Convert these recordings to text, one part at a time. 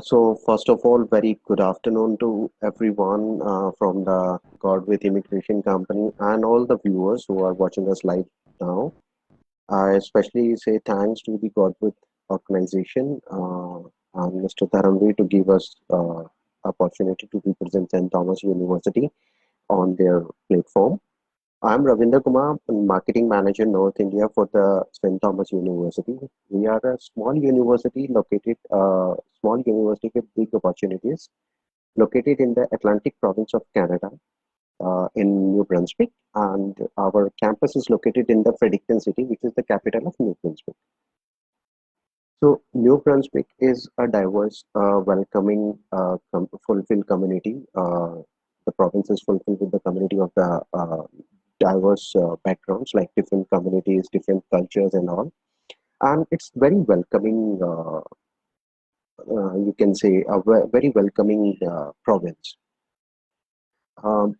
So, first of all, very good afternoon to everyone from the God with Immigration Company and all the viewers who are watching us live now. I especially say thanks to the God with organization and Mr. Dharamveer to give us opportunity to represent St. Thomas University on their platform. I'm Ravinder Kumar, Marketing Manager North India for the St. Thomas University. We are a small university with big opportunities, located in the Atlantic province of Canada, in New Brunswick, and our campus is located in the Fredericton city, which is the capital of New Brunswick. So, New Brunswick is a diverse, welcoming, fulfilled community. The province is fulfilled with the community of the diverse backgrounds, like different communities, different cultures, and all. And it's very welcoming. You can say a very welcoming province.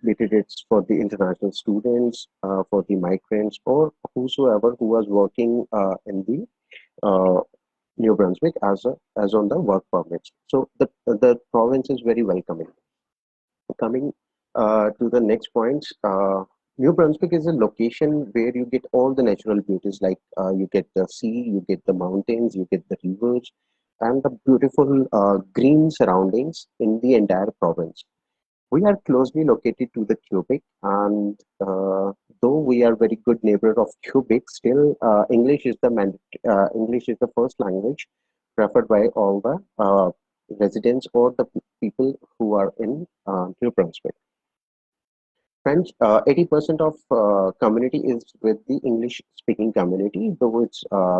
Be it's for the international students, for the migrants, or whosoever who was working in the New Brunswick as on the work permits. So the province is very welcoming. Coming to the next point, New Brunswick is a location where you get all the natural beauties, like you get the sea, you get the mountains, you get the rivers, and the beautiful green surroundings in the entire province. We are closely located to the Quebec, and though we are very good neighbor of Quebec, still English is the first language preferred by all the residents or the people who are in New Brunswick. French, 80% of community is with the English-speaking community, though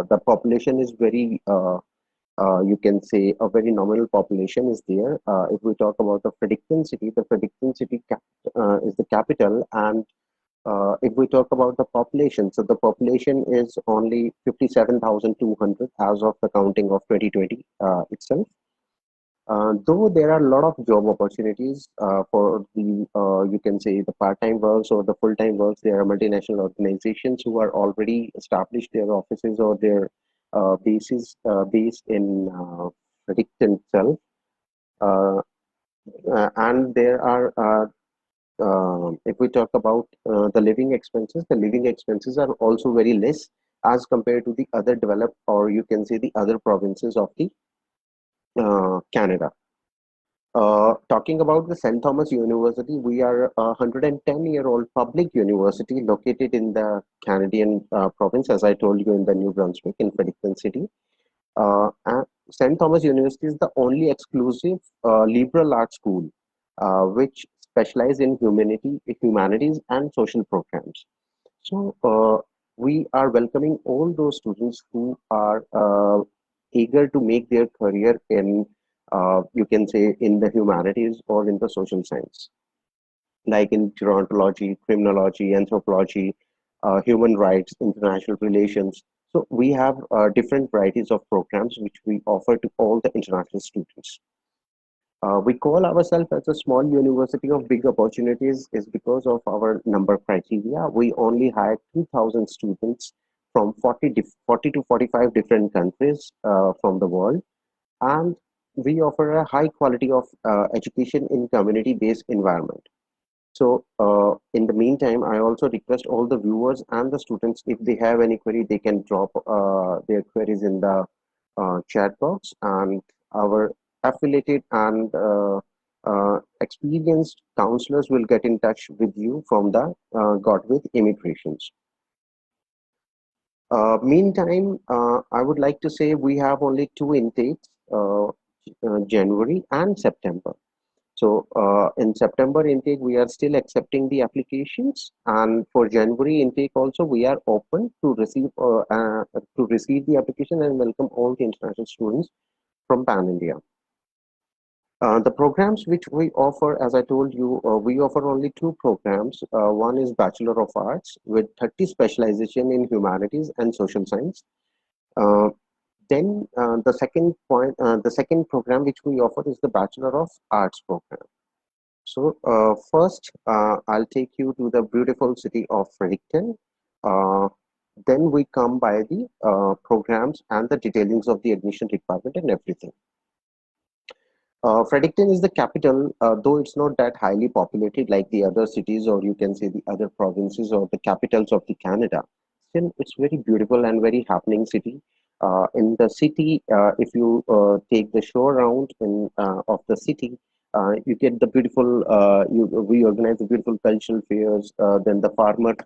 the population is very you can say a very nominal population is there. If we talk about the Fredericton city is the capital, and if we talk about the population, so the population is only 57,200 as of the counting of 2020 itself. Though there are a lot of job opportunities for the you can say the part-time works or the full-time works, there are multinational organizations who are already established their offices or their bases based in Fredericton itself, uh, and there are if we talk about the living expenses are also very less as compared to the other developed or you can say the other provinces of the Canada. Talking about the St. Thomas University, we are a 110-year-old public university located in the Canadian province, as I told you, in the New Brunswick in Fredericton City. And St. Thomas University is the only exclusive liberal arts school which specialize in humanities and social programs. So we are welcoming all those students who are eager to make their career in, you can say, in the humanities or in the social science, like in gerontology, criminology, anthropology, human rights, international relations. So we have different varieties of programs which we offer to all the international students. We call ourselves as a small university of big opportunities is because of our number criteria. We only hire 2,000 students from 40 to 45 different countries from the world, and we offer a high quality of education in community-based environment. So, in the meantime, I also request all the viewers and the students, if they have any query, they can drop their queries in the chat box, and our affiliated and experienced counselors will get in touch with you from the God with Immigrations. Meantime, I would like to say we have only two intakes, January and September. So in September intake, we are still accepting the applications, and for January intake also, we are open to receive the application and welcome all the international students from Pan India. The programs which we offer, as I told you, we offer only two programs. One is Bachelor of Arts with 30 specialization in humanities and social science. Uh, the second program which we offer is the Bachelor of Arts program. So first, I'll take you to the beautiful city of Fredericton. Uh, then we come by the programs and the detailings of the admission requirement and everything. Fredericton is the capital, though it's not that highly populated like the other cities, or you can say the other provinces or the capitals of the Canada. Still, it's very beautiful and very happening city. In the city, if you take the show around in of the city, you get the beautiful. We organize the beautiful cultural fairs, then the farmer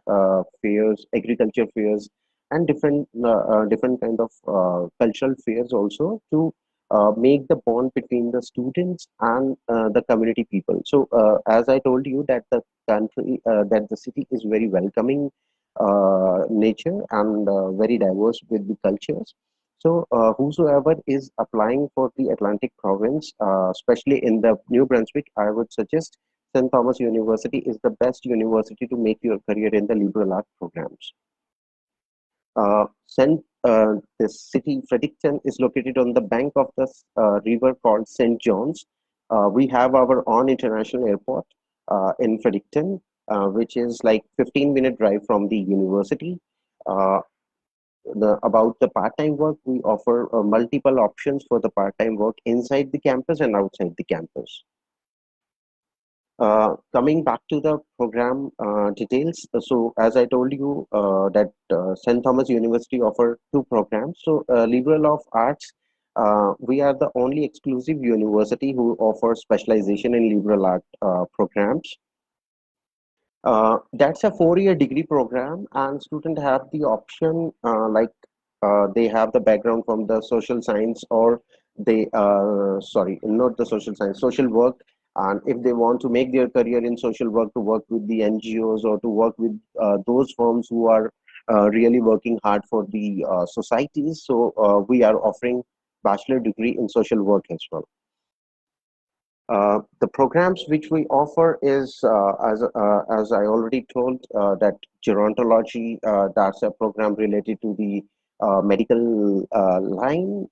fairs, agriculture fairs, and different kind of cultural fairs also to make the bond between the students and the community people. So, as I told you, that that the city is very welcoming nature and very diverse with the cultures. So, whosoever is applying for the Atlantic province, especially in the New Brunswick, I would suggest St. Thomas University is the best university to make your career in the liberal arts programs. This city, Fredericton, is located on the bank of the river called St. John's. We have our own international airport in Fredericton, which is like 15-minute drive from the university. Uh, about the part-time work, we offer multiple options for the part-time work inside the campus and outside the campus. Coming back to the program details, so as I told you that St. Thomas University offer two programs. So Liberal of Arts, we are the only exclusive university who offers specialization in liberal art programs. That's a 4-year degree program, and students have the option they have the background from the social science or they sorry, not the social science, social work. And if they want to make their career in social work, to work with the NGOs or to work with those firms who are really working hard for the societies, so we are offering bachelor degree in social work as well. The programs which we offer is, as I already told, that gerontology, that's a program related to the medical line.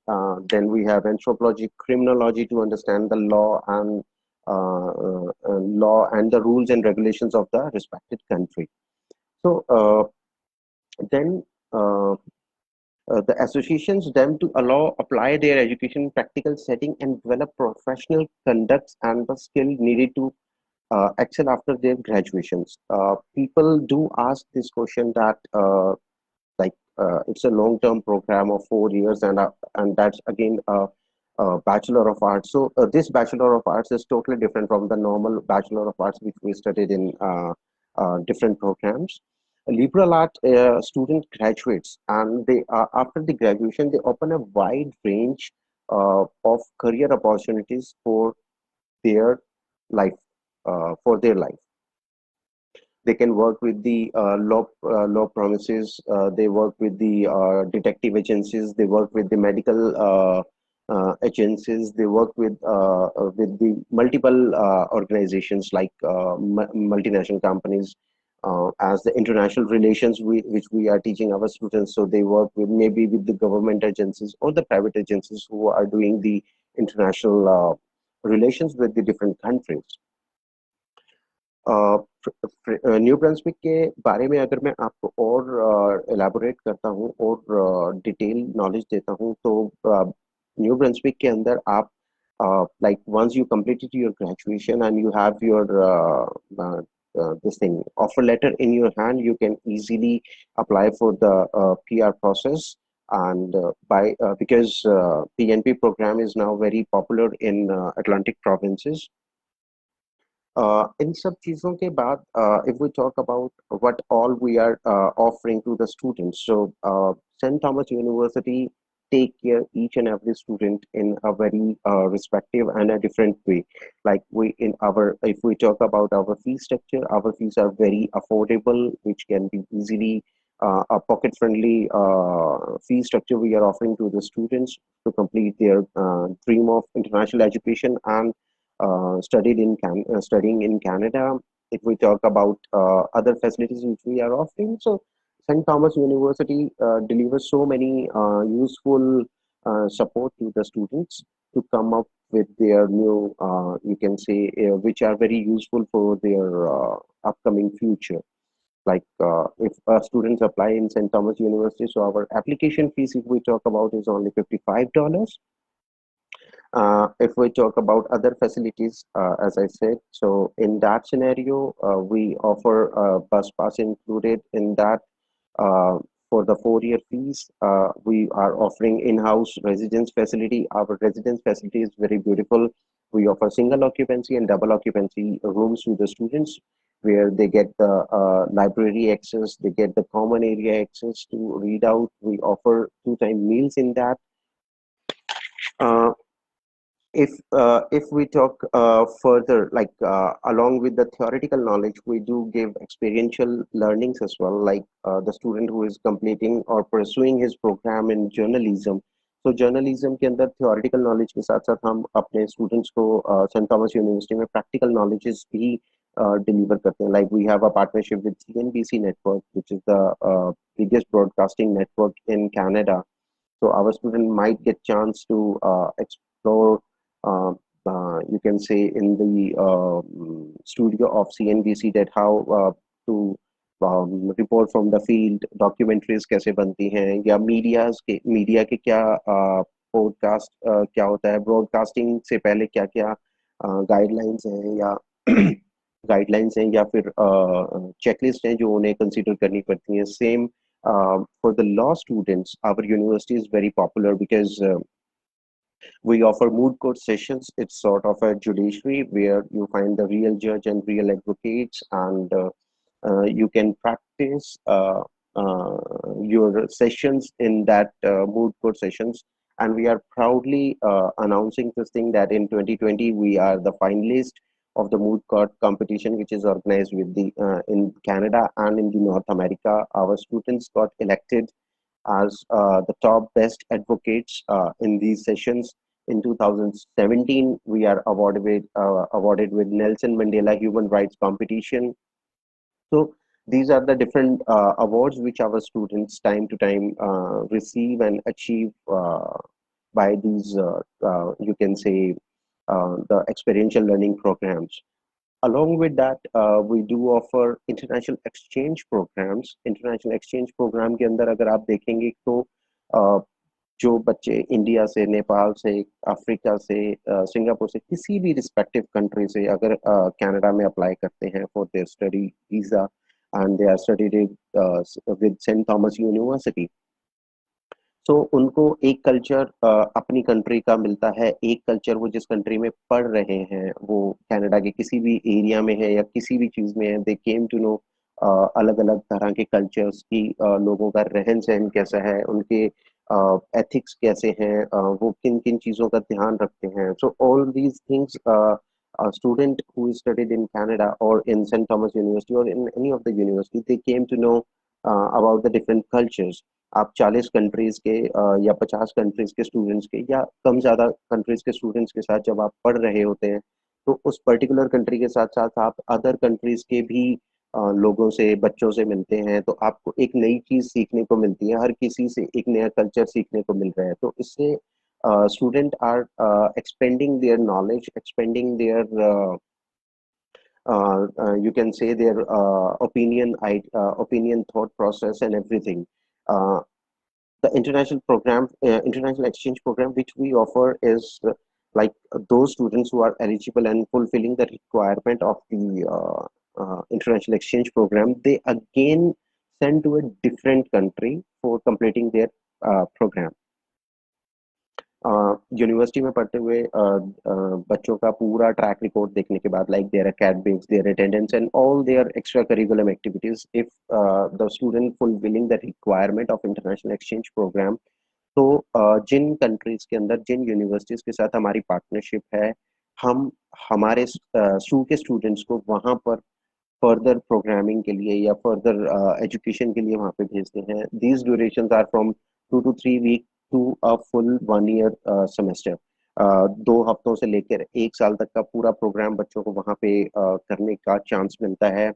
Then we have anthropology, criminology to understand the law and the rules and regulations of the respected country. So then. The associations them to allow apply their education in practical setting and develop professional conducts and the skill needed to excel after their graduations. People do ask this question that it's a long-term program of 4 years, and that's again a Bachelor of Arts. So this Bachelor of Arts is totally different from the normal Bachelor of Arts which we studied in different programs. Liberal art student graduates, and they after the graduation they open a wide range of career opportunities their life for their life. They can work with the law premises. They work with the detective agencies. They work with the medical agencies. They work with the multiple organizations like multinational companies. As the international relations which we are teaching our students, so they work with maybe with the government agencies or the private agencies who are doing the international relations with the different countries. New Brunswick के बारे में अगर मैं आपको और elaborate करता हूँ और डिटेल नॉलेज देता हूँ, तो न्यू ब्रंसविक के अंदर आप like once you completed your graduation and you have your this thing offer letter in your hand, you can easily apply for the PR process. And because PNP program is now very popular in Atlantic provinces. इन सब चीज़ों के बाद if we talk about what all we are offering to the students, so St. Thomas University take care each and every student in a very respective and a different way. Like if we talk about our fee structure, our fees are very affordable, which can be easily a pocket friendly fee structure we are offering to the students to complete their dream of international education and studying in Canada. If we talk about other facilities which we are offering, so St. Thomas University delivers so many useful support to the students to come up with their new, you can say, which are very useful for their upcoming future. Like if students apply in St. Thomas University, so our application fees, if we talk about, is only $55. If we talk about other facilities, as I said, so in that scenario, we offer a bus pass included in that. Uh, for the 4-year fees, we are offering in-house residence facility. Our residence facility is very beautiful. We offer single occupancy and double occupancy rooms to the students, where they get the library access, they get the common area access to read out. We offer two-time meals in that. Uh, if we talk further, like along with the theoretical knowledge, we do give experiential learnings as well, like the student who is completing or pursuing his program in journalism. So journalism के अंदर theoretical knowledge के साथ साथ हम अपने students को Saint Thomas university में practical knowledges भी deliver करते हैं. Like we have a partnership with CNBC network, which is the biggest broadcasting network in Canada. So our student might get chance to explore, uh, you can say, in the studio of CNBC, that how to report from the field, documentaries कैसे बनती हैं, या media के क्या podcast क्या होता है, broadcasting से पहले क्या क्या गाइडलाइंस हैं, या गाइडलाइंस हैं, या फिर चेकलिस्ट हैं जो उन्हें कंसिडर करनी पड़ती हैं. Same for the law students, our university is very popular because we offer moot court sessions. It's sort of a judiciary where you find the real judge and real advocates, and you can practice your sessions in that moot court sessions. And we are proudly announcing this thing that in 2020 we are the finalist of the moot court competition, which is organized with the in Canada and in the North America. Our students got elected as the top best advocates in these sessions. In 2017, we are awarded with Nelson Mandela Human Rights Competition. So these are the different awards which our students time to time receive and achieve by these, you can say, the experiential learning programs. Along with that, we do offer international exchange programs. International exchange program के अंदर अगर आप देखेंगे तो जो बच्चे India से, नेपाल से, अफ्रीका से, सिंगापुर से, किसी भी रिस्पेक्टिव कंट्री से अगर कनाडा में अप्लाई करते हैं for their study visa, and they are studied with Saint Thomas University, तो उनको एक कल्चर अपनी कंट्री का मिलता है, एक कल्चर वो जिस कंट्री में पढ़ रहे हैं, वो कनाडा के किसी भी एरिया में है या किसी भी चीज में है, दे केम टू नो अलग अलग तरह के कल्चर्स की, लोगों का रहन सहन कैसा है, उनके एथिक्स कैसे हैं, वो किन किन चीजों का ध्यान रखते हैं. So all these things, a student who is studied in Canada or in St. Thomas University or in any of the university, they came to know about the different cultures. आप 40 कंट्रीज के या 50 countries के students के या कम ज़्यादा countries के students के साथ जब आप पढ़ रहे होते हैं, तो उस पर्टिकुलर कंट्री के साथ साथ आप अदर कंट्रीज के भी लोगों से, बच्चों से मिलते हैं, तो आपको एक नई चीज़ सीखने को मिलती है. हर किसी से एक नया कल्चर सीखने को मिल रहा है, तो इससे student are expanding their knowledge, expanding their, you can say, their opinion, thought process, and everything. The international exchange program which we offer is like those students who are eligible and fulfilling the requirement of the international exchange program, they again send to a different country for completing their program. University में पढ़ते हुए बच्चों का पूरा track record देखने के बाद, like their academics, their attendance and all their extracurricular activities, if the student fulfilling the requirement of international exchange program, तो जिन कंट्रीज के अंदर, जिन यूनिवर्सिटीज के साथ हमारी पार्टनरशिप है, हम हमारे STU के स्टूडेंट्स को वहाँ पर फर्दर प्रोग्रामिंग के लिए या फर्दर एजुकेशन के लिए वहाँ पे भेजते हैं. These durations are from 2 to 3 week to a full 1 year semester. 2 हफ्तों से लेकर 1 साल तक का पूरा प्रोग्राम बच्चों को वहाँ पे करने का चांस मिलता है,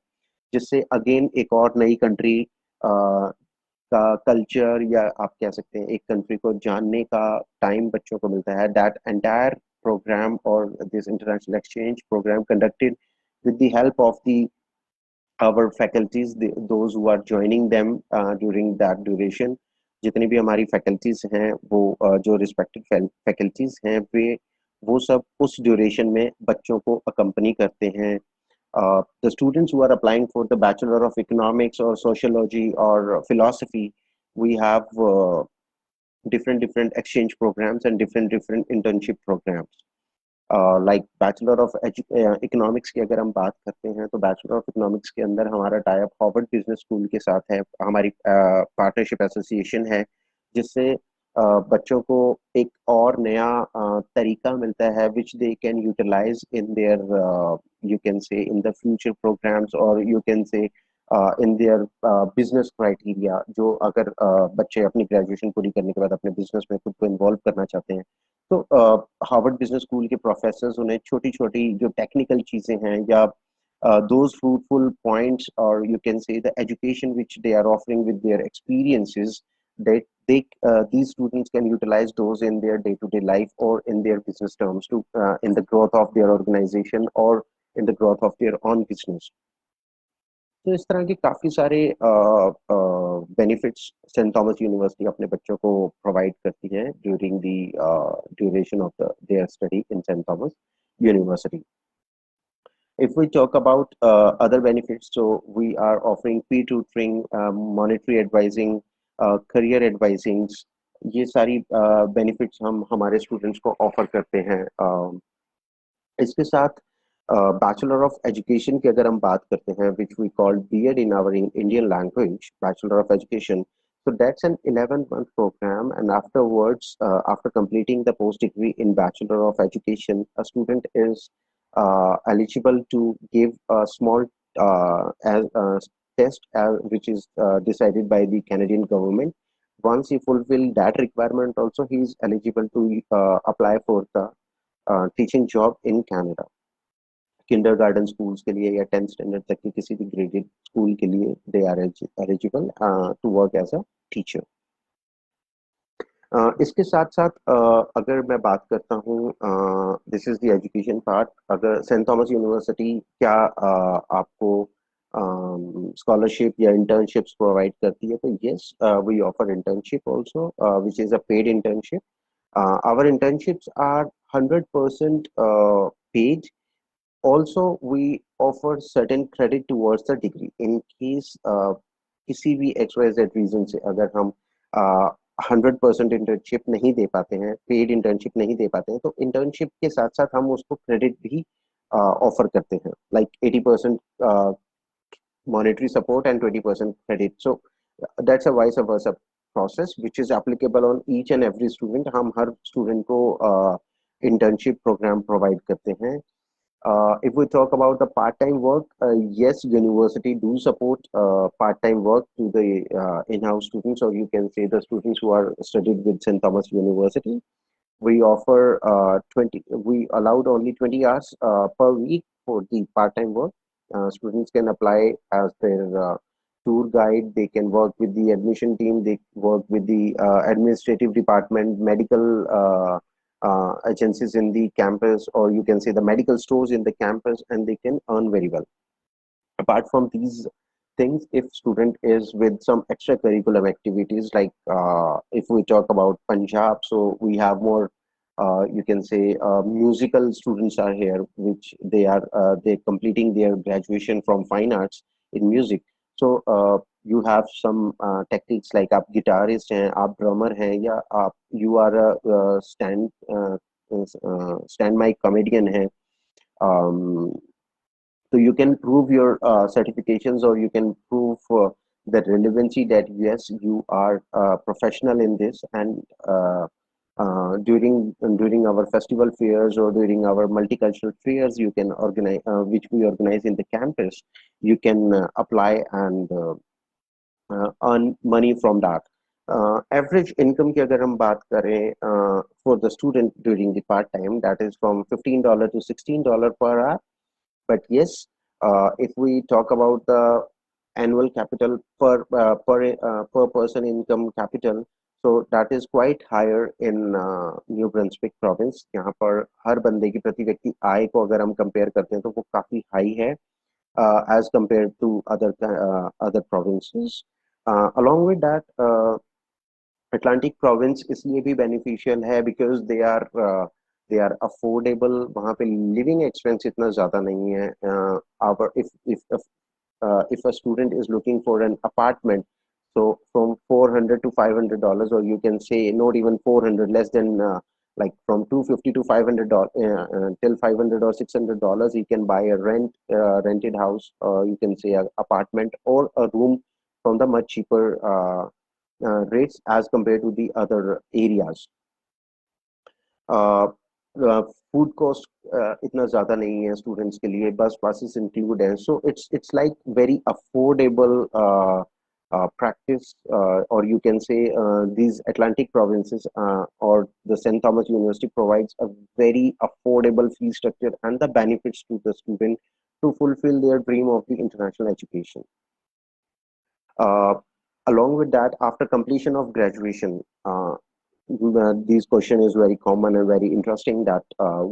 जिससे अगेन एक और नई कंट्री का कल्चर, या आप कह सकते हैं एक कंट्री को जानने का टाइम बच्चों को मिलता है. That entire program or this international exchange program conducted with the help of our faculties, those who are joining them during that duration. जितनी भी हमारी फैकल्टीज हैं, वो जो रिस्पेक्टेड फैकल्टीज हैं, वे वो सब उस ड्यूरेशन में बच्चों को अकम्पनी करते हैं. The students who are applying for the Bachelor of Economics or Sociology or Philosophy, we have different exchange programs and different internship programs. Like Bachelor of Economics की अगर हम बात करते हैं तो Bachelor of Economics के अंदर हमारा tie up Harvard business school के साथ है. हमारी पार्टनरशिप एसोसिएशन है, जिससे बच्चों को एक और नया तरीका मिलता है which they can utilise in there, you can say in the future programmes, और you can say in their business criteria. जो अगर बच्चे अपनी ग्रेजुएशन पूरी करने के बाद अपने बिजनेस में खुद को इन्वॉल्व करना चाहते हैं, तो हार्वर्ड बिजनेस स्कूल के प्रोफेसर्स उन्हें छोटी छोटी जो टेक्निकल चीज़ें हैं, या those fruitful points, or you can say the education which they are offering with their experiences, that these students can utilize those in their day-to-day life or in their business terms to in the growth of their organization or in the growth of their own business. तो इस तरह के काफ़ी सारे benefits Saint Thomas university अपने बच्चों को provide करती है during the duration of their study in Saint Thomas University. If we talk about other benefits, so we are offering peer tutoring, monetary advising, career advising. ये सारी benefits हम हमारे students को offer करते हैं. इसके साथ बैचलर ऑफ एजुकेशन की अगर हम बात करते हैं, which we call B Ed in our Indian language, bachelor of education. So that's an 11-month program, and afterwards, after completing the post degree in Bachelor of Education, a student is eligible to give a small test, which is decided by the Canadian government. Once he fulfill that requirement, also he is eligible to apply for the teaching job in Canada. Kindergarten schools के लिए या 10th standard तक की किसी भी graded school के लिए they are eligible to work as a teacher. इसके साथ साथ अगर मैं बात करता हूँ, this is the education part. अगर सेंट थॉमस यूनिवर्सिटी क्या आपको स्कॉलरशिप या इंटर्नशिप्स प्रोवाइड करती है, तो yes, we offer internship also, which is a paid internship. Our internships are 100% paid. Also we offer certain credit towards the degree in case किसी भी XYZ reason से अगर हम 100% इंटर्नशिप नहीं दे पाते हैं, पेड इंटर्नशिप नहीं दे पाते हैं, तो इंटर्नशिप के साथ साथ हम उसको क्रेडिट भी ऑफर करते हैं, like 80% monetary support and 20% credit. So that's a vice versa process which is applicable on each and every student. हम हर student को internship program provide करते हैं. If we talk about the part-time work, yes, university do support part-time work to the in-house students, or you can say the students who are studied with St. Thomas University. We offer 20. We allowed only 20 hours per week for the part-time work. Students can apply as their tour guide. They can work with the admission team. They work with the administrative department, medical agencies in the campus, or you can say the medical stores in the campus, and they can earn very well. Apart from these things, if student is with some extracurricular activities, like if we talk about Punjab, so we have more you can say musical students are here, which they completing their graduation from fine arts in music. So you have some techniques like आप guitarist हैं, आप drummer हैं, या आप you are a stand mic comedian हैं. So you can prove your certifications, or you can prove the relevancy that yes, you are professional in this, and during our festival fairs or during our multicultural fairs, you can organize, which we organize in the campus. You can apply and earn money from that. Average income की अगर हम बात करें for the student during the part time, that is from $15 to $16 per hour. But yes, if we talk about the annual capital per person income capital, so that is quite higher in New Brunswick province. यहाँ पर हर बंदे की प्रति व्यक्ति आय को अगर हम compare करते हैं तो वो काफी high है as compared to other provinces. Along with that, Atlantic province इसलिए भी beneficial है because they are they are affordable, वहाँ पे लिविंग एक्सपेंस इतना ज़्यादा नहीं है. our if a student is looking for an apartment, so from 400 to $500, or you can say not even 400, less than like from 250 to $500 till 500 or $600, you can buy a rented house, you can say an apartment or a room from the much cheaper rates as compared to the other areas. Food cost इतना ज़्यादा नहीं है students के लिए, बस passes include हैं, so it's like very affordable practice, or you can say these Atlantic provinces or the St. Thomas University provides a very affordable fee structure and the benefits to the student to fulfill their dream of the international education. Uh, Along with that, after completion of graduation, this question is very common and very interesting, that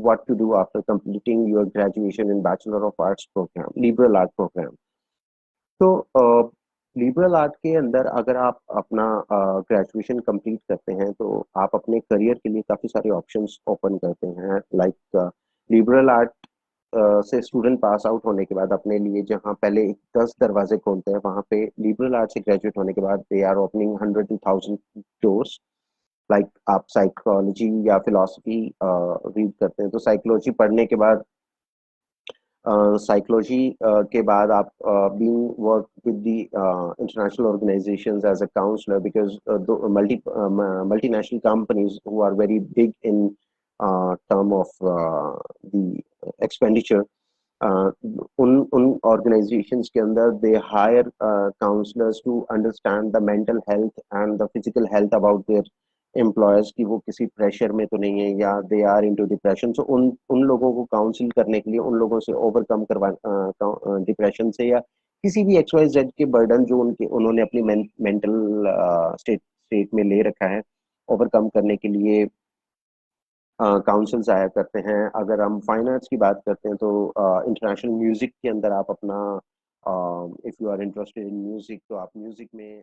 what to do after completing your graduation in Bachelor of Arts program, liberal art program. तो liberal art के अंदर अगर आप अपना graduation complete करते हैं तो आप अपने करियर के लिए काफ़ी सारे ऑप्शंस ओपन करते हैं. लाइक लिबरल आर्ट से स्टूडेंट पास आउट होने के बाद अपने लिए जहाँ पहले 10 दरवाजे खोलते हैं, वहाँ पे लिबरल आर्ट से ग्रेजुएट होने के बाद they are opening 100 to 1000 doors. Like आप साइकोलॉजी या फिलोसफी रीड करते हैं तो साइकोलॉजी पढ़ने के बाद साइकोलॉजी के बाद आप being work with the international organizations as a counselor, because the multinational companies who are very big in term of the expenditure, उन organizations के अंदर they hire counselors to understand the mental health and the physical health about their employers की वो किसी pressure में तो नहीं है या दे आर इनटू डिप्रेशन. सो उन उन लोगों को काउंसिल करने के लिए, उन लोगों से ओवरकम करवा डिप्रेशन से या किसी भी एक्स वाई जेड के बर्डन जो उन्होंने अपनी मेंटल स्टेट में ले रखा है, ओवरकम करने के लिए काउंसिल्स आया करते हैं. अगर हम फाइन आर्ट्स की बात करते हैं तो इंटरनेशनल म्यूजिक के अंदर आप अपना, if you are interested in music, तो आप म्यूजिक में